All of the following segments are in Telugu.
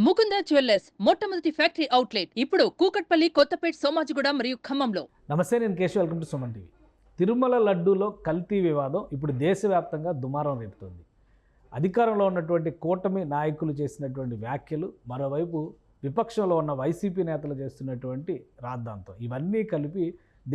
ముకుంద జ్యువెల్లర్స్ మొట్టమొదటి ఫ్యాక్టరీ అవుట్లెట్ ఇప్పుడు కూకట్పల్లి, కొత్తపేట్, సోమాజిగూడ మరియు ఖమ్మంలో. నమస్తే, నేను Keshav. Welcome to Suman TV. Tirumala లడ్డూలో కల్తీ వివాదం ఇప్పుడు దేశవ్యాప్తంగా దుమారం రేపుతోంది. అధికారంలో ఉన్నటువంటి కూటమి నాయకులు చేసినటువంటి వ్యాఖ్యలు, మరోవైపు విపక్షంలో ఉన్న వైసీపీ నేతలు చేస్తున్నటువంటి రాద్ధాంతం, ఇవన్నీ కలిపి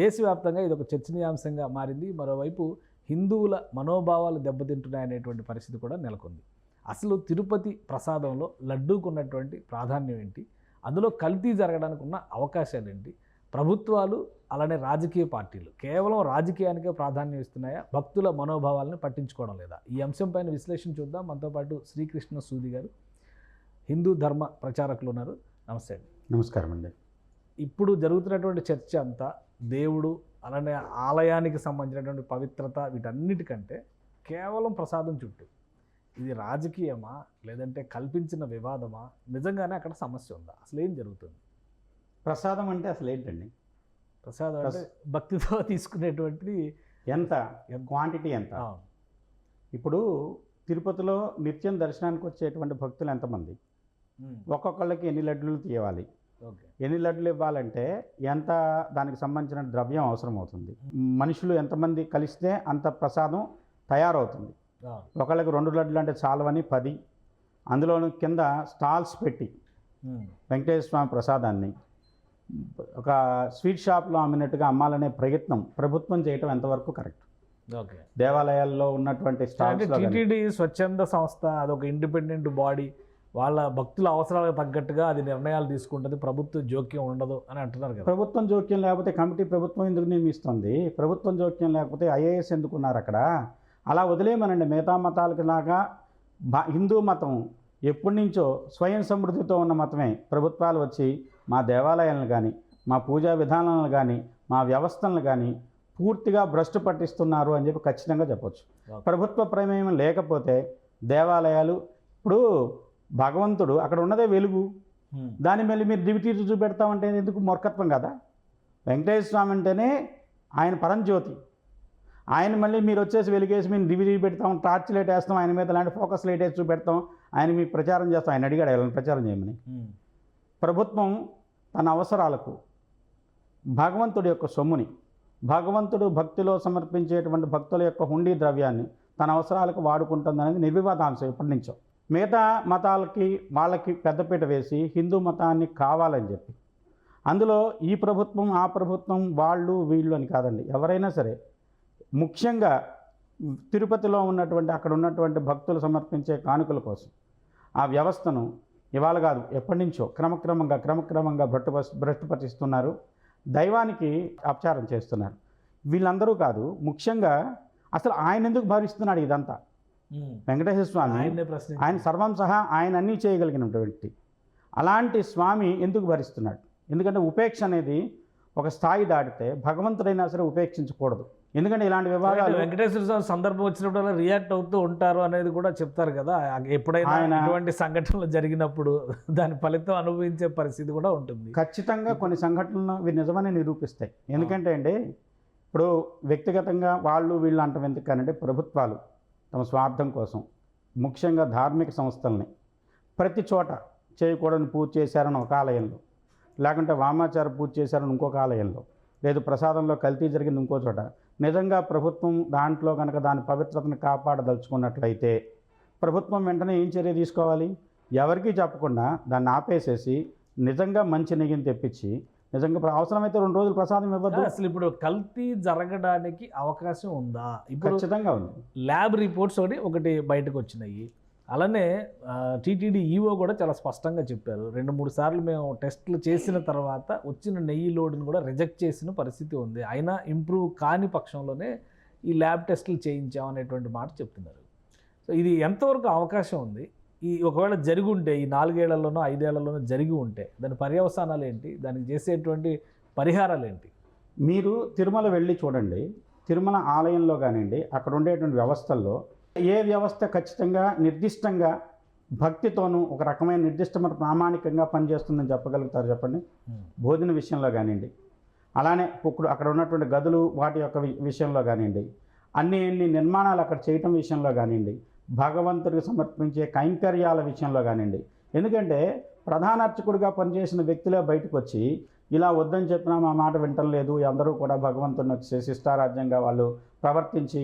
దేశవ్యాప్తంగా ఇది ఒక చర్చనీయాంశంగా మారింది. మరోవైపు హిందువుల మనోభావాలు దెబ్బతింటున్నాయనేటువంటి పరిస్థితి కూడా నెలకొంది. అసలు తిరుపతి ప్రసాదంలో లడ్డూకు ఉన్నటువంటి ప్రాధాన్యం ఏంటి, అందులో కల్తీ జరగడానికి ఉన్న అవకాశాలు ఏంటి, ప్రభుత్వాలు అలానే రాజకీయ పార్టీలు కేవలం రాజకీయానికే ప్రాధాన్యం ఇస్తున్నాయా, భక్తుల మనోభావాలను పట్టించుకోవడం లేదా? ఈ అంశంపైన విశ్లేషణ చూద్దాం. మనతో పాటు శ్రీకృష్ణ సూది గారు, హిందూ ధర్మ ప్రచారకులు ఉన్నారు. నమస్తే అండి. నమస్కారం అండి. ఇప్పుడు జరుగుతున్నటువంటి చర్చ అంతా దేవుడు అలానే ఆలయానికి సంబంధించినటువంటి పవిత్రత వీటన్నిటికంటే కేవలం ప్రసాదం చుట్టూ. ఇది రాజకీయమా, లేదంటే కల్పించిన వివాదమా, నిజంగానే అక్కడ సమస్య ఉందా, అసలు ఏం జరుగుతుంది? ప్రసాదం అంటే అసలు ఏంటండి? ప్రసాదం అంటే భక్తితో తీసుకునేటువంటిది. ఎంత క్వాంటిటీ ఎంత? ఇప్పుడు తిరుపతిలో నిత్యం దర్శనానికి వచ్చేటువంటి భక్తులు ఎంతమంది? ఒక్కొక్కళ్ళకి ఎన్ని లడ్డులు తీయాలి, ఎన్ని లడ్డులు ఇవ్వాలంటే ఎంత దానికి సంబంధించిన ద్రవ్యం అవసరం అవుతుంది, మనుషులు ఎంతమంది కలిస్తే అంత ప్రసాదం తయారవుతుంది. ఒకళ్ళకి 2 లడ్డులు అంటే చాలవని 10, అందులోనూ కింద స్టాల్స్ పెట్టి వెంకటేశ్వర స్వామి ప్రసాదాన్ని ఒక స్వీట్ షాప్లో అమ్మినట్టుగా అమ్మాలనే ప్రయత్నం ప్రభుత్వం చేయటం ఎంతవరకు కరెక్ట్? దేవాలయాల్లో ఉన్నటువంటి టీటీడీ స్వచ్ఛంద సంస్థ, అదొక ఇండిపెండెంట్ బాడీ, వాళ్ళ భక్తుల అవసరాలకు తగ్గట్టుగా అది నిర్ణయాలు తీసుకుంటుంది, ప్రభుత్వ జోక్యం ఉండదు అని అంటున్నారు కదా. ప్రభుత్వం జోక్యం లేకపోతే కమిటీ ప్రభుత్వం ఎందుకు నియమిస్తుంది? ప్రభుత్వం జోక్యం లేకపోతే ఐఏఎస్ ఎందుకున్నారు అక్కడ? అలా వదిలేయమనండి. మిగతా మతాలకు లాగా హిందూ మతం ఎప్పటి నుంచో స్వయం సమృద్ధితో ఉన్న మతమే. ప్రభుత్వాలు వచ్చి మా దేవాలయాలను కానీ, మా పూజా విధానాలను కానీ, మా వ్యవస్థలను కానీ పూర్తిగా భ్రష్టు పట్టిస్తున్నారు అని చెప్పి ఖచ్చితంగా చెప్పొచ్చు. ప్రభుత్వ ప్రమేయం లేకపోతే దేవాలయాలు, ఇప్పుడు భగవంతుడు అక్కడ ఉన్నదే వెలుగు, దాని మళ్ళీ మీరు దివిటీ చూపెడతామంటే ఎందుకు? మూర్ఖత్వం కదా. వెంకటేశ్వర స్వామి అంటేనే ఆయన పరంజ్యోతి. ఆయన మళ్ళీ మీరు వచ్చేసి వెలిగేసి మేము డివిజీ పెడతాం, టార్చ్ లైట్ వేస్తాం, ఆయన మీద ఇలాంటి ఫోకస్ లైట్ వేసి చూపెడతాం, ఆయన మీకు ప్రచారం చేస్తాం. ఆయన అడిగాడు ఎవరైనా ప్రచారం చేయమని. ప్రభుత్వం తన అవసరాలకు భగవంతుడి యొక్క సొమ్ముని, భగవంతుడు భక్తిలో సమర్పించేటువంటి భక్తుల యొక్క హుండీ ద్రవ్యాన్ని తన అవసరాలకు వాడుకుంటుంది అనేది నిర్వివాదాంశం ఎప్పటి నుంచో. మిగతా మతాలకి వాళ్ళకి పెద్దపీట వేసి హిందూ మతాన్ని కావాలని చెప్పి, అందులో ఈ ప్రభుత్వం ఆ ప్రభుత్వం వాళ్ళు వీళ్ళు అని కాదండి, ఎవరైనా సరే ముఖ్యంగా తిరుపతిలో ఉన్నటువంటి అక్కడ ఉన్నటువంటి భక్తులు సమర్పించే కానుకల కోసం ఆ వ్యవస్థను ఇవాళ కాదు ఎప్పటి నుంచో క్రమక్రమంగా భ్రష్టుపట్టిస్తున్నారు, దైవానికి అపచారం చేస్తున్నారు. వీళ్ళందరూ కాదు, ముఖ్యంగా అసలు ఆయన ఎందుకు భరిస్తున్నాడు ఇదంతా? వెంకటేశ్వర స్వామి ఆయన సర్వం సహా ఆయన అన్నీ చేయగలిగినటువంటి అలాంటి స్వామి ఎందుకు భరిస్తున్నాడు? ఎందుకంటే ఉపేక్ష అనేది ఒక స్థాయి దాటితే భగవంతుడైనా సరే ఉపేక్షించకూడదు. ఎందుకంటే ఇలాంటి వివాదాలు వెంకటేశ్వర స్వామి సందర్భం వచ్చినప్పుడు రియాక్ట్ అవుతూ ఉంటారు అనేది కూడా చెప్తారు కదా. ఎప్పుడైనా ఇటువంటి సంఘటనలు జరిగినప్పుడు దాని ఫలితం అనుభవించే పరిస్థితి కూడా ఉంటుంది. ఖచ్చితంగా కొన్ని సంఘటనలు ఇవి నిజమని నిరూపిస్తాయి. ఎందుకంటే అండి, ఇప్పుడు వ్యక్తిగతంగా వాళ్ళు వీళ్ళు అంటాం ఎందుకనంటే, ప్రభుత్వాలు తమ స్వార్థం కోసం ముఖ్యంగా ధార్మిక సంస్థల్ని ప్రతి చోట చేయకూడని పూజ చేశారని ఒక ఆలయంలో, లేకుంటే వామాచార పూజ చేశారని ఇంకొక ఆలయంలో, లేదు ప్రసాదంలో కల్తీ జరిగింది ఇంకో చోట, నిజంగా ప్రభుత్వం దాంట్లో కనుక దాని పవిత్రతను కాపాడదలుచుకున్నట్లయితే ప్రభుత్వం వెంటనే ఏం చర్య తీసుకోవాలి? ఎవరికీ చెప్పకుండా దాన్ని ఆపేసేసి నిజంగా మంచి నెయ్యిని తెప్పించి నిజంగా అవసరమైతే 2 రోజులు ప్రసాదం ఇవ్వద్దు. అసలు ఇప్పుడు కల్తీ జరగడానికి అవకాశం ఉందా? ఇప్పుడు ఖచ్చితంగా ఉంది. ల్యాబ్ రిపోర్ట్స్ ఒకటి బయటకు వచ్చినాయి. అలానే టీటీడీ ఈఓ కూడా చాలా స్పష్టంగా చెప్పారు, 2-3 సార్లు మేము టెస్టులు చేసిన తర్వాత వచ్చిన నెయ్యి లోడ్ని కూడా రిజెక్ట్ చేసిన పరిస్థితి ఉంది, అయినా ఇంప్రూవ్ కాని పక్షంలోనే ఈ ల్యాబ్ టెస్టులు చేయించామనేటువంటి మాట చెప్తున్నారు. సో ఇది ఎంతవరకు అవకాశం ఉంది? ఈ ఒకవేళ జరిగి ఉంటే, ఈ 4 ఏళ్లలోనో 5 ఏళ్లలోనో జరిగి ఉంటే దాని పర్యవసానాలు ఏంటి, దానికి చేసేటువంటి పరిహారాలు ఏంటి? మీరు తిరుమల వెళ్ళి చూడండి. తిరుమల ఆలయంలో కానివ్వండి, అక్కడ ఉండేటువంటి వ్యవస్థల్లో ఏ వ్యవస్థ ఖచ్చితంగా నిర్దిష్టంగా భక్తితోనూ ఒక రకమైన నిర్దిష్టమైన ప్రామాణికంగా పనిచేస్తుందని చెప్పగలుగుతారు చెప్పండి? భోజన విషయంలో కానివ్వండి, అలానే ఇప్పుడు అక్కడ ఉన్నటువంటి గదులు వాటి యొక్క విషయంలో కానివ్వండి, అన్ని నిర్మాణాలు అక్కడ చేయటం విషయంలో కానివ్వండి, భగవంతుడికి సమర్పించే కైంకర్యాల విషయంలో కానివ్వండి. ఎందుకంటే ప్రధాన అర్చకుడిగా పనిచేసిన వ్యక్తులే బయటకు వచ్చి ఇలా వద్దని చెప్పినా మా మాట వింటం లేదు, అందరూ కూడా భగవంతుని వచ్చేసి శిష్టారాజ్యంగా వాళ్ళు ప్రవర్తించి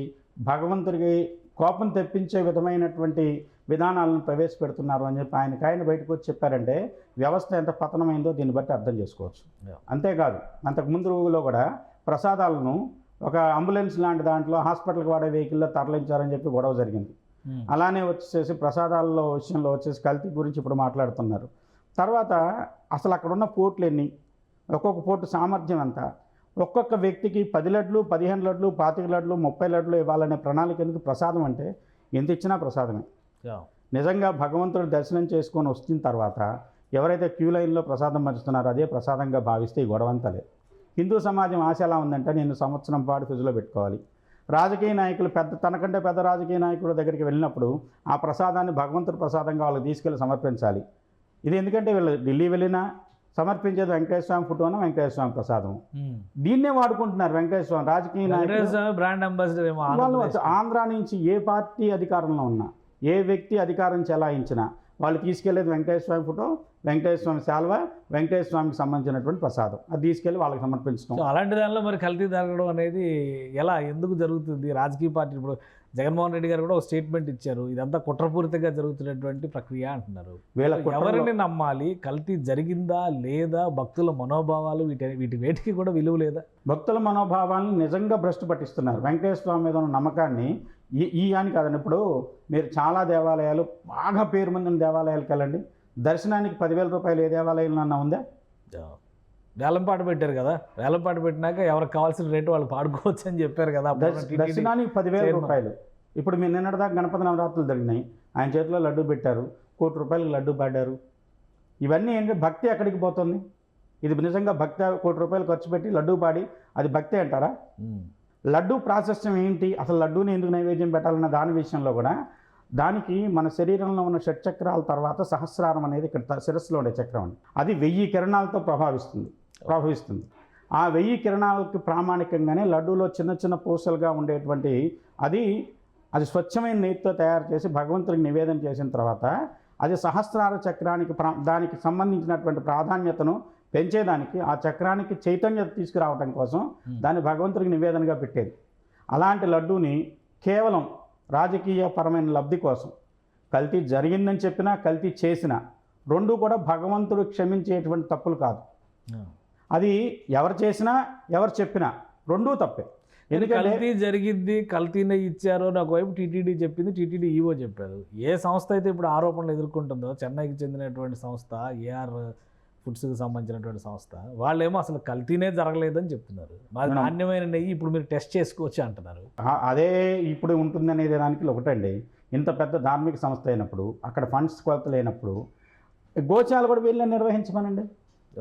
భగవంతుడికి కోపం తెప్పించే విధమైనటువంటి విధానాలను ప్రవేశపెడుతున్నారు అని చెప్పి ఆయన బయటకు వచ్చి చెప్పారంటే వ్యవస్థ ఎంత పతనమైందో దీన్ని బట్టి అర్థం చేసుకోవచ్చు. అంతేకాదు అంతకు ముందు రోజుల్లో కూడా ప్రసాదాలను ఒక అంబులెన్స్ లాంటి దాంట్లో హాస్పిటల్కి వాడే వెహికల్లో తరలించారని చెప్పి గొడవ జరిగింది. అలానే వచ్చేసి ప్రసాదాలలో విషయంలో వచ్చేసి కల్తీ గురించి ఇప్పుడు మాట్లాడుతున్నారు. తర్వాత అసలు అక్కడ ఉన్న పోర్ట్లు ఎన్ని, ఒక్కొక్క పోర్టు సామర్థ్యం ఎంత, ఒక్కొక్క వ్యక్తికి 10 లడ్లు 15 లడ్లు 25 లడ్లు 30 లడ్లు ఇవ్వాలనే ప్రణాళిక ఎందుకు? ప్రసాదం అంటే ఎంత ఇచ్చినా ప్రసాదమే. నిజంగా భగవంతుడు దర్శనం చేసుకొని వచ్చిన తర్వాత ఎవరైతే క్యూ లైన్లో ప్రసాదం పంచుతున్నారో అదే ప్రసాదంగా భావిస్తే ఈ గొడవంతా లేదు. హిందూ సమాజం ఆశ ఎలా ఉందంటే నేను సంవత్సరం పాటు ఫ్రిడ్జ్లో పెట్టుకోవాలి. రాజకీయ నాయకులు తనకంటే పెద్ద రాజకీయ నాయకుల దగ్గరికి వెళ్ళినప్పుడు ఆ ప్రసాదాన్ని భగవంతుడి ప్రసాదంగా వాళ్ళకి తీసుకెళ్ళి సమర్పించాలి. ఇది ఎందుకంటే వీళ్ళు ఢిల్లీ వెళ్ళినా సమర్పించేది వెంకటేశ్వర స్వామి ఫోటోను, వెంకటేశ్వర స్వామి ప్రసాదం. దీన్నే వాడుకుంటున్నారు వెంకటేశ్వర స్వామి. రాజకీయ నాయకులు బ్రాండ్ అంబాసిడర్ వాళ్ళు ఆంధ్ర నుంచి ఏ పార్టీ అధికారంలో ఉన్నా, ఏ వ్యక్తి అధికారం చెలాయించినా వాళ్ళు తీసుకెళ్లేది వెంకటేశ్వర స్వామి ఫోటో, వెంకటేశ్వర స్వామి శాల్వ, వెంకటేశ్వర స్వామికి సంబంధించినటువంటి ప్రసాదం అది తీసుకెళ్ళి వాళ్ళకి సమర్పించడం. అలాంటి దానిలో మరి కల్తీ జరగడం అనేది ఎలా, ఎందుకు జరుగుతుంది? రాజకీయ పార్టీ ఇప్పుడు జగన్మోహన్ రెడ్డి గారు కూడా ఒక స్టేట్మెంట్ ఇచ్చారు, ఇదంతా కుట్రపూరితంగా జరుగుతున్నటువంటి ప్రక్రియ అంటున్నారు. ఎవరిని నమ్మాలి? కల్తీ జరిగిందా లేదా? భక్తుల మనోభావాలు వేటికి కూడా విలువ లేదా? భక్తుల మనోభావాలను నిజంగా భ్రష్టు పట్టిస్తున్నారు. వెంకటేశ్వర స్వామి మీద ఉన్న నమ్మకాన్ని ఈ అని కాదండి. ఇప్పుడు మీరు చాలా దేవాలయాలు, బాగా పేరు మందిన దేవాలయాలకు వెళ్ళండి, దర్శనానికి 10,000 రూపాయలు ఏ దేవాలయంలో అన్నా ఉందా? వేలంపాట పెట్టారు కదా, వేలంపాట పెట్టినాక ఎవరికి కావాల్సిన రేటు వాళ్ళు పాడుకోవచ్చు అని చెప్పారు కదా. దర్శనానికి 10,000 రూపాయలు. ఇప్పుడు మీరు నిన్నటిదాకా గణపతి నవరాత్రులు జరిగినాయి, ఆయన చేతిలో లడ్డు పెట్టారు, ₹1,00,00,000 లడ్డు పాడారు. ఇవన్నీ ఏంటంటే భక్తి ఎక్కడికి పోతుంది? ఇది నిజంగా భక్తి? ₹1,00,00,000 ఖర్చు పెట్టి లడ్డు పాడి అది భక్తి అంటారా? లడ్డు ప్రాశస్త్యం ఏంటి, అసలు లడ్డూని ఎందుకు నైవేద్యం పెట్టాలన్న దాని విషయంలో కూడా దానికి మన శరీరంలో ఉన్న షట్చక్రాల తర్వాత సహస్రారం అనేది ఇక్కడ శిరస్సులో ఉండే చక్రం అండి, అది 1000 కిరణాలతో ప్రభావిస్తుంది. ఆ 1000 కిరణాలకి ప్రామాణికంగానే లడ్డూలో చిన్న చిన్న పూసలుగా ఉండేటువంటి అది స్వచ్ఛమైన నేతితో తయారు చేసి భగవంతుడికి నివేదన చేసిన తర్వాత అది సహస్రార చక్రానికి దానికి సంబంధించినటువంటి ప్రాధాన్యతను పెంచేదానికి, ఆ చక్రానికి చైతన్యత తీసుకురావడం కోసం దాన్ని భగవంతుడికి నివేదనగా పెట్టేది. అలాంటి లడ్డూని కేవలం రాజకీయపరమైన లబ్ధి కోసం కల్తీ జరిగిందని చెప్పినా కల్తీ చేసినా రెండు కూడా భగవంతుడు క్షమించేటువంటి తప్పులు కాదు. అది ఎవరు చేసినా ఎవరు చెప్పినా రెండూ తప్పే. ఎందుకంటే కల్తీ జరిగింది, కల్తీనే ఇచ్చారో నాకు వైపు టీటీడీ చెప్పింది, టీటీడీ ఈవో చెప్పారు. ఏ సంస్థ అయితే ఇప్పుడు ఆరోపణలు ఎదుర్కొంటుందో, చెన్నైకి చెందినటువంటి సంస్థ, ఏఆర్ ఫుడ్స్కి సంబంధించినటువంటి సంస్థ, వాళ్ళేమో అసలు కల్తీనే జరగలేదని చెప్తున్నారు. మాది నాణ్యమైన నెయ్యి ఇప్పుడు మీరు టెస్ట్ చేసుకోవచ్చు అంటున్నారు. అదే ఇప్పుడు ఉంటుందనే దానికి ఒకటండి, ఇంత పెద్ద ధార్మిక సంస్థ అయినప్పుడు అక్కడ ఫండ్స్ కొరత లేనప్పుడు గోశాలు కూడా వీళ్ళని నిర్వహించమనండి.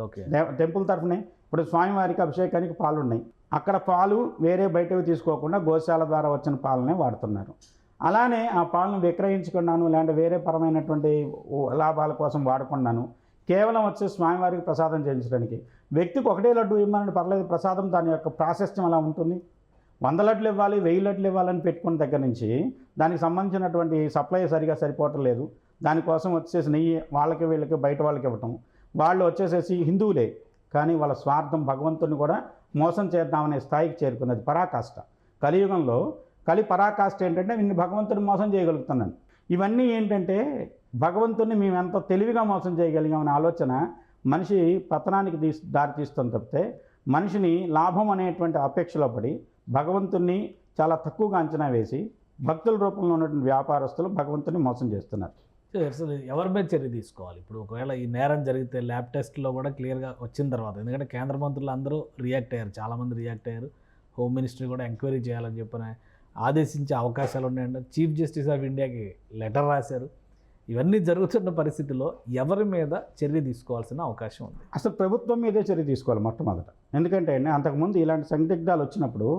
ఓకే, టెంపుల్ తరఫునే ఇప్పుడు స్వామివారికి అభిషేకానికి పాలు ఉన్నాయి, అక్కడ పాలు వేరే బయటవి తీసుకోకుండా గోశాల ద్వారా వచ్చిన పాలనే వాడుతున్నారు. అలానే ఆ పాలను విక్రయించుకున్నాను, లేదంటే వేరే పరమైనటువంటి లాభాల కోసం వాడుకున్నాను, కేవలం వచ్చే స్వామివారికి ప్రసాదం చేయించడానికి. వ్యక్తికి ఒకటే లడ్డు ఇవ్వమని పర్లేదు, ప్రసాదం దాని యొక్క ప్రాశస్త్యం అలా ఉంటుంది. 100 లడ్లు ఇవ్వాలి, 1000 లడ్లు ఇవ్వాలని పెట్టుకున్న దగ్గర నుంచి దానికి సంబంధించినటువంటి సప్లై సరిగా సరిపోవటం లేదు. దానికోసం వచ్చేసి నెయ్యి వాళ్ళకి వీళ్ళకి బయట వాళ్ళకి ఇవ్వటం, వాళ్ళు వచ్చేసేసి హిందువులే కానీ వాళ్ళ స్వార్థం భగవంతుని కూడా మోసం చేద్దామనే స్థాయికి చేరుకున్నది పరాకాష్ట. కలియుగంలో పరాకాష్ట ఏంటంటే నిన్ను భగవంతుని మోసం చేయగలుగుతున్నాను. ఇవన్నీ ఏంటంటే భగవంతుని మేము ఎంత తెలివిగా మోసం చేయగలిగామనే ఆలోచన మనిషి పతనానికి దారితీస్తుంది తప్పితే మనిషిని లాభం అనేటువంటి అపేక్షలో పడి భగవంతుని చాలా తక్కువగా అంచనా వేసి భక్తుల రూపంలో ఉన్నటువంటి వ్యాపారస్తులు భగవంతుని మోసం చేస్తున్నారు. అసలు ఎవరి మీద చర్య తీసుకోవాలి? ఇప్పుడు ఒకవేళ ఈ నేరం జరిగితే ల్యాబ్ టెస్ట్లో కూడా క్లియర్గా వచ్చిన తర్వాత, ఎందుకంటే కేంద్ర మంత్రులు అందరూ రియాక్ట్ అయ్యారు, చాలామంది రియాక్ట్ అయ్యారు, హోమ్ మినిస్ట్రీ కూడా ఎంక్వైరీ చేయాలని చెప్పని ఆదేశించే అవకాశాలు ఉన్నాయంటే చీఫ్ జస్టిస్ ఆఫ్ ఇండియాకి లెటర్ రాశారు. ఇవన్నీ జరుగుతున్న పరిస్థితుల్లో ఎవరి మీద చర్య తీసుకోవాల్సిన అవకాశం ఉంది? అసలు ప్రభుత్వం మీదే చర్య తీసుకోవాలి మొట్టమొదట. ఎందుకంటే అంతకుముందు ఇలాంటి సందిగ్ధాలు వచ్చినప్పుడు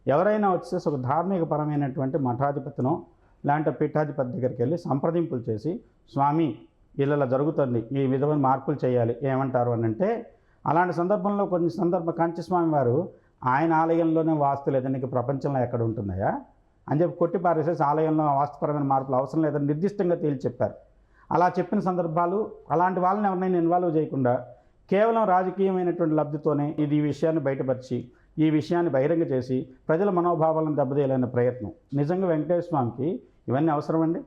ఎవరైనా వచ్చేసి ఒక ధార్మిక పరమైనటువంటి మఠాధిపతినో లాంటి పీఠాధిపతి దగ్గరికి వెళ్ళి సంప్రదింపులు చేసి, స్వామి ఇలా జరుగుతుంది, ఈ విధమైన మార్పులు చేయాలి, ఏమంటారు అని అంటే, అలాంటి సందర్భంలో కంచి స్వామి వారు ఆయన ఆలయంలోనే వాస్తు లేదని నీకు ప్రపంచంలో ఎక్కడ ఉంటుందయా అని చెప్పి కొట్టి పారేసేసి ఆలయంలో వాస్తుపరమైన మార్పులు అవసరం లేదని నిర్దిష్టంగా తేల్చి చెప్పారు. అలా చెప్పిన సందర్భాలు, అలాంటి వాళ్ళని ఎవరినైనా ఇన్వాల్వ్ చేయకుండా కేవలం రాజకీయమైనటువంటి లబ్ధితోనే ఈ విషయాన్ని బయటపరిచి ఈ విషయాన్ని బహిరంగ చేసి ప్రజల మనోభావాలను దెబ్బతీయాలనే ప్రయత్నం. నిజంగా వెంకటేశ్వర స్వామికి ఇవన్నీ అవసరమండి?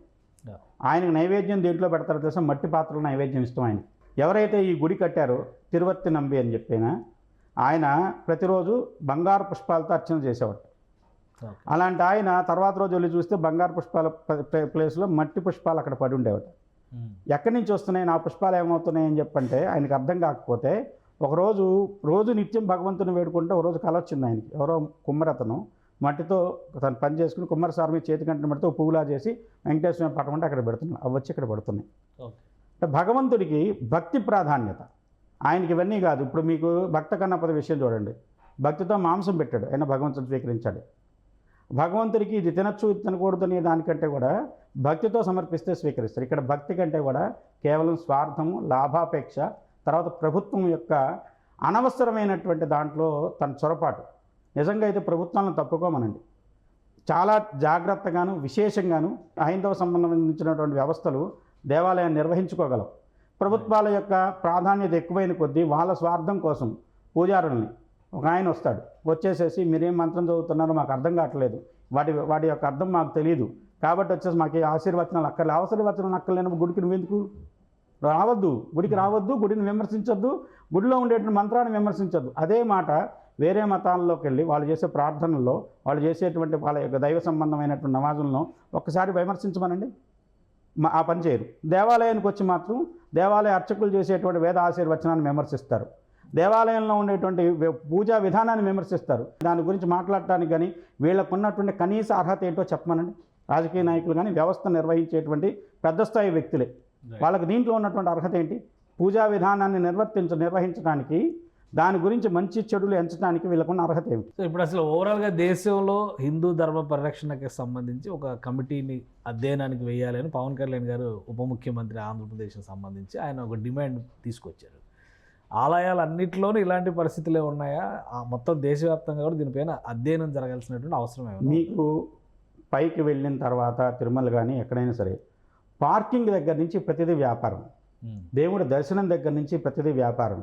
ఆయనకు నైవేద్యం దేంట్లో పెడతారో తెలుసా? మట్టి పాత్రలో నైవేద్యం ఇష్టం ఆయన. ఎవరైతే ఈ గుడి కట్టారో తిరుపతి నంబి అని చెప్పినా ఆయన ప్రతిరోజు బంగారు పుష్పాలతో అర్చన చేసేవాడు. అలాంటి ఆయన తర్వాత రోజు వెళ్ళి చూస్తే బంగారు పుష్పాల ప్లేస్లో మట్టి పుష్పాలు అక్కడ పడి ఉండేవాడు. ఎక్కడి నుంచి వస్తున్నాయి నా పుష్పాలు ఏమవుతున్నాయి అని చెప్పంటే ఆయనకు అర్థం కాకపోతే రోజు నిత్యం భగవంతుని వేడుకుంటే ఒకరోజు కళ వచ్చింది ఆయనకి. ఎవరో కుమ్మరతను మట్టితో తను పని చేసుకుని కుమ్మరసారి మీద చేతి కంటిన మట్టితో పువ్వులా చేసి వెంకటేశ్వర పటం అంటే అక్కడ పెడుతున్నాయి. అవి వచ్చి ఇక్కడ పడుతున్నాయి. అంటే భగవంతుడికి భక్తి ప్రాధాన్యత. ఆయనకి ఇవన్నీ కాదు. ఇప్పుడు మీకు భక్త కన్నపద విషయం చూడండి. భక్తితో మాంసం పెట్టాడు, ఆయన భగవంతుడు స్వీకరించాడు. భగవంతుడికి ఇది తినచ్చు ఇది తినకూడదు అనే దానికంటే కూడా భక్తితో సమర్పిస్తే స్వీకరిస్తారు. ఇక్కడ భక్తి కంటే కూడా కేవలం స్వార్థము, లాభాపేక్ష, తర్వాత ప్రభుత్వం యొక్క అనవసరమైనటువంటి దాంట్లో తన చొరపాటు. నిజంగా అయితే ప్రభుత్వాలను తప్పుకోమనండి. చాలా జాగ్రత్తగాను విశేషంగాను హైందవ సంబంధించినటువంటి వ్యవస్థలు దేవాలయాన్ని నిర్వహించుకోగలవు. ప్రభుత్వాల యొక్క ప్రాధాన్యత ఎక్కువైన కొద్దీ వాళ్ళ స్వార్థం కోసం పూజారుల్ని ఒక ఆయన వస్తాడు, వచ్చేసేసి మీరేం మంత్రం చదువుతున్నారో మాకు అర్థం కావట్లేదు, వాటి యొక్క అర్థం మాకు తెలియదు కాబట్టి వచ్చేసి మాకు ఆశీర్వచనాలు అక్కర్లేదు. ఆశీర్వచనాలు అక్కర్లేనప్పుడు గుడికి నువ్వెందుకు రావద్దు? గుడికి రావద్దు, గుడిని విమర్శించొద్దు, గుడిలో ఉండేటువంటి మంత్రాన్ని విమర్శించొద్దు. అదే మాట వేరే మతాల్లోకి వెళ్ళి వాళ్ళు చేసే ప్రార్థనల్లో, వాళ్ళు చేసేటువంటి వాళ్ళ యొక్క దైవ సంబంధమైనటువంటి నమాజులను ఒక్కసారి విమర్శించమనండి, ఆ పని చేయరు. దేవాలయానికి వచ్చి మాత్రం దేవాలయ అర్చకులు చేసేటువంటి వేద ఆశీర్వచనాన్ని విమర్శిస్తారు. దేవాలయంలో ఉండేటువంటి పూజా విధానాన్ని విమర్శిస్తారు. దాని గురించి మాట్లాడటానికి కానీ వీళ్ళకున్నటువంటి కనీస అర్హత ఏంటో చెప్పమనండి. రాజకీయ నాయకులు కానీ వ్యవస్థ నిర్వహించేటువంటి పెద్ద స్థాయి వ్యక్తులే, వాళ్ళకి దీంట్లో ఉన్నటువంటి అర్హత ఏంటి? పూజా విధానాన్ని నిర్వహించడానికి, దాని గురించి మంచి చెడులు ఎంచడానికి వీళ్ళకున్న అర్హత ఏమిటి? సో ఇప్పుడు అసలు ఓవరాల్గా దేశంలో హిందూ ధర్మ పరిరక్షణకి సంబంధించి ఒక కమిటీని అధ్యయనానికి వేయాలని పవన్ కళ్యాణ్ గారు ఉప ముఖ్యమంత్రి ఆంధ్రప్రదేశ్కి సంబంధించి ఆయన ఒక డిమాండ్ తీసుకొచ్చారు. ఆలయాలన్నింటిలోనూ ఇలాంటి పరిస్థితులే ఉన్నాయా? మొత్తం దేశవ్యాప్తంగా కూడా దీనిపైన అధ్యయనం జరగాల్సినటువంటి అవసరం ఏమన్నా? మీకు పైకి వెళ్ళిన తర్వాత తిరుమల కానీ ఎక్కడైనా సరే పార్కింగ్ దగ్గర నుంచి ప్రతిదీ వ్యాపారం, దేవుడి దర్శనం దగ్గర నుంచి ప్రతిదీ వ్యాపారం,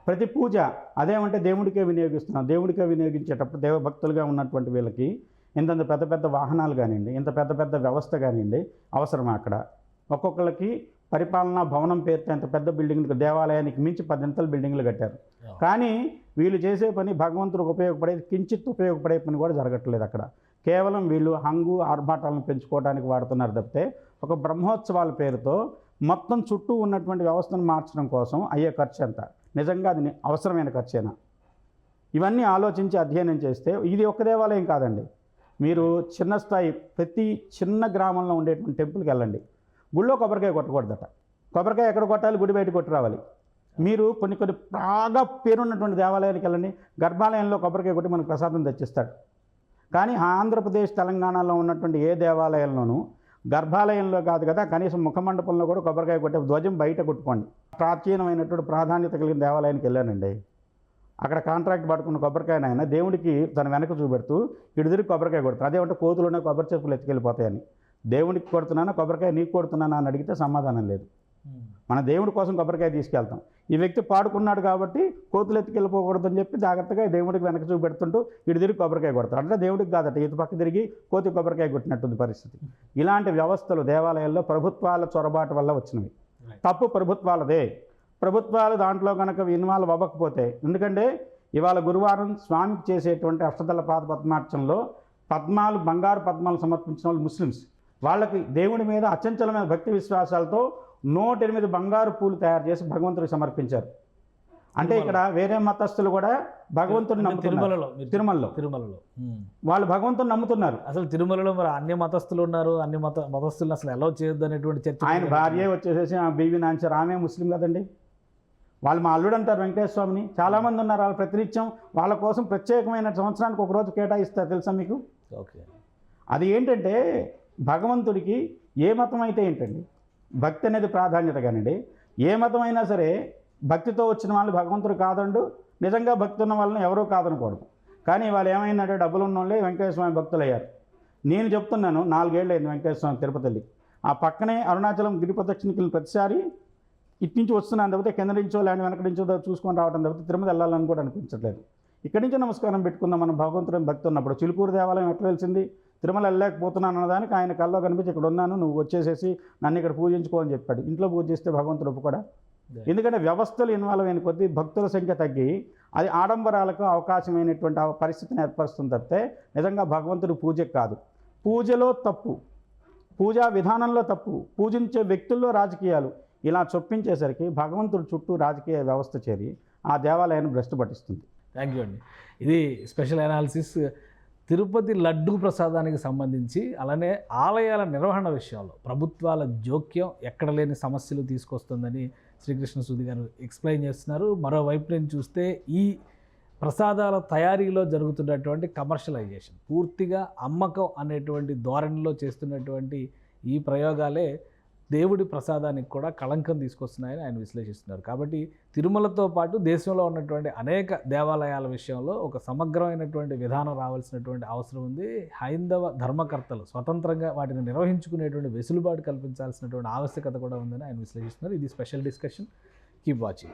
ప్రతి పూజ అదేమంటే దేవుడికే వినియోగిస్తున్నాం. దేవుడికే వినియోగించేటప్పుడు దేవభక్తులుగా ఉన్నటువంటి వీళ్ళకి ఇంతంత పెద్ద పెద్ద వాహనాలు కానివ్వండి, ఇంత పెద్ద పెద్ద వ్యవస్థ కానివ్వండి అవసరమా? అక్కడ ఒక్కొక్కరికి పరిపాలనా భవనం పేరుతో ఇంత పెద్ద బిల్డింగ్లు, దేవాలయానికి మించి 10 అంతల బిల్డింగ్లు కట్టారు. కానీ వీళ్ళు చేసే పని భగవంతుడికి ఉపయోగపడేది కించిత్ ఉపయోగపడే పని కూడా జరగట్లేదు. అక్కడ కేవలం వీళ్ళు హంగు ఆర్భాటాలను పెంచుకోవడానికి వాడుతున్నారు తప్పితే ఒక బ్రహ్మోత్సవాల పేరుతో మొత్తం చుట్టూ ఉన్నటువంటి వ్యవస్థను మార్చడం కోసం అయ్యే ఖర్చు ఎంత? నిజంగా అది అవసరమైన ఖర్చేనా? ఇవన్నీ ఆలోచించి అధ్యయనం చేస్తే ఇది ఒక్క దేవాలయం కాదండి. మీరు చిన్న స్థాయి ప్రతి చిన్న గ్రామంలో ఉండేటువంటి టెంపుల్కి వెళ్ళండి, గుళ్ళో కొబ్బరికాయ కొట్టకూడదట. కొబ్బరికాయ ఎక్కడ కొట్టాలి? గుడి బయట కొట్టి రావాలి. మీరు కొన్ని బాగా పేరున్నటువంటి దేవాలయానికి వెళ్ళండి, గర్భాలయంలో కొబ్బరికాయ కొట్టి మనకు ప్రసాదం తెచ్చిస్తాడు. కానీ ఆంధ్రప్రదేశ్ తెలంగాణలో ఉన్నటువంటి ఏ దేవాలయంలోనూ గర్భాలయంలో కాదు కదా, కనీసం ముఖమండపంలో కూడా కొబ్బరికాయ కొట్టే ధ్వజం బయట కొట్టుకోండి. ప్రాచీనమైనటువంటి ప్రాధాన్యత కలిగిన దేవాలయానికి వెళ్ళానండి. అక్కడ కాంట్రాక్ట్ పట్టుకున్న కొబ్బరికాయన ఆయన దేవుడికి తన వెనక చూపెడుతూ ఇడిదిరి కొబ్బరికాయ కొడుతాను. అదేమంటే కోతులునే కొబ్బరి చెప్పులు ఎత్తుకెళ్ళిపోతాయని. దేవుడికి కొడుతున్నానా కొబ్బరికాయ నీకు కొడుతున్నానా అని అడిగితే సమాధానం లేదు. మన దేవుడి కోసం కొబ్బరికాయ తీసుకెళ్తాం. ఈ వ్యక్తి పాడుకున్నాడు కాబట్టి కోతులు ఎత్తుకెళ్ళిపోకూడదని చెప్పి జాగ్రత్తగా దేవుడికి వెనక చూపెడుతుంటూ ఇటు తిరిగి కొబ్బరికాయ కొడతాడు. అంటే దేవుడికి కాదట, ఇటు పక్క తిరిగి కోతి కొబ్బరికాయ కొట్టినట్టుంది పరిస్థితి. ఇలాంటి వ్యవస్థలు దేవాలయాల్లో ప్రభుత్వాల చొరబాటు వల్ల వచ్చినవి. తప్పు ప్రభుత్వాలదే. ప్రభుత్వాలు దాంట్లో కనుక ఇన్వాల్వ్ అవ్వకపోతే, ఎందుకంటే ఇవాళ గురువారం స్వామికి చేసేటువంటి అష్టదళ పాద పద్మార్చనలో బంగారు పద్మాలు సమర్పించిన వాళ్ళు ముస్లిమ్స్. వాళ్ళకి దేవుడి మీద అచంచలమైన భక్తి విశ్వాసాలతో 108 బంగారు పూలు తయారు చేసి భగవంతుడికి సమర్పించారు. అంటే ఇక్కడ వేరే మతస్థులు కూడా భగవంతుడిని నమ్ముతున్నారు. తిరుమలలో వాళ్ళు భగవంతుని నమ్ముతున్నారు. అసలు తిరుమలలో మరి అన్ని మతస్థులు ఉన్నారు, అన్ని మతస్థులను అసలు ఎలా చేయొద్దు అనేటువంటి చర్చ. ఆయన భార్య వచ్చేసేసి బీవీ నాంచారు, ఆమె ముస్లిం కదండి. వాళ్ళు మా అల్లుడు అంటారు వెంకటేశ్వర స్వామిని. చాలామంది ఉన్నారు. వాళ్ళు ప్రతినిత్యం వాళ్ళ కోసం ప్రత్యేకమైన సంవత్సరానికి ఒకరోజు కేటాయిస్తారు, తెలుసా మీకు? ఓకే. అది ఏంటంటే భగవంతుడికి ఏ మతం అయితే ఏంటండి, భక్తి అనేది ప్రాధాన్యత. కానివ్వండి ఏ మతం అయినా సరే భక్తితో వచ్చిన వాళ్ళు భగవంతుడు కాదండు. నిజంగా భక్తి ఉన్న వాళ్ళని ఎవరూ కాదనకూడదు. కానీ వాళ్ళు ఏమైందంటే డబ్బులు ఉన్న వాళ్ళే వెంకటేశ్వర స్వామి భక్తులు అయ్యారు. నేను చెప్తున్నాను, 4 ఏళ్ళు అయింది వెంకటేశ్వర స్వామి తిరుపతి వెళ్ళి. ఆ పక్కనే అరుణాచలం గిరి ప్రదక్షిణకి వెళ్ళిన ప్రతిసారి ఇటు నుంచి వస్తున్నాను తప్పితే కింద నుంచో లేని వెనక నుంచో చూసుకొని రావడం తప్పితే తిరుమల వెళ్ళాలని కూడా అనిపించట్లేదు. ఇక్కడి నుంచో నమస్కారం పెట్టుకుందాం మనం భగవంతుని భక్తి ఉన్నప్పుడు. చిలుకూరు దేవాలయం ఎట్లా వెళ్తుంది, తిరుమల వెళ్ళలేకపోతున్నాను అన్నదానికి ఆయన కల్లో కనిపించి ఇక్కడ ఉన్నాను, నువ్వు వచ్చేసేసి నన్ను ఇక్కడ పూజించుకో అని చెప్పాడు. ఇంట్లో పూజ చేస్తే భగవంతుడు ఒప్పుకోడా? ఎందుకంటే వ్యవస్థలు ఇన్వాల్వ్ అయిన కొద్దీ భక్తుల సంఖ్య తగ్గి అది ఆడంబరాలకు అవకాశమైనటువంటి పరిస్థితిని ఏర్పరుస్తుంది తప్పితే నిజంగా భగవంతుడు పూజకి కాదు. పూజలో తప్పు, పూజా విధానంలో తప్పు, పూజించే వ్యక్తుల్లో రాజకీయాలు ఇలా చొప్పించేసరికి భగవంతుడు చుట్టూ రాజకీయ వ్యవస్థ చేరి ఆ దేవాలయాన్ని భ్రష్టు పట్టిస్తుంది. థ్యాంక్ యూ అండి. ఇది స్పెషల్ అనాలిసిస్ తిరుపతి లడ్డూ ప్రసాదానికి సంబంధించి, అలానే ఆలయాల నిర్వహణ విషయంలో ప్రభుత్వాల జోక్యం ఎక్కడ లేని సమస్యలు తీసుకొస్తుందని శ్రీకృష్ణ సూది గారు ఎక్స్ప్లెయిన్ చేస్తున్నారు. మరోవైపు నుంచి చూస్తే ఈ ప్రసాదాల తయారీలో జరుగుతున్నటువంటి కమర్షియలైజేషన్, పూర్తిగా అమ్మకం అనేటువంటి ధోరణిలో చేస్తున్నటువంటి ఈ ప్రయోగాలే దేవుడి ప్రసాదానికి కూడా కళంకం తీసుకొస్తున్నాయని ఆయన విశ్లేషిస్తున్నారు. కాబట్టి తిరుమలతో పాటు దేశంలో ఉన్నటువంటి అనేక దేవాలయాల విషయంలో ఒక సమగ్రమైనటువంటి విధానం రావాల్సినటువంటి అవసరం ఉంది. హైందవ ధర్మకర్తలు స్వతంత్రంగా వాటిని నిర్వహించుకునేటువంటి వెసులుబాటు కల్పించాల్సినటువంటి ఆవశ్యకత కూడా ఉందని ఆయన విశ్లేషిస్తున్నారు. ఇది స్పెషల్ డిస్కషన్. Keep watching.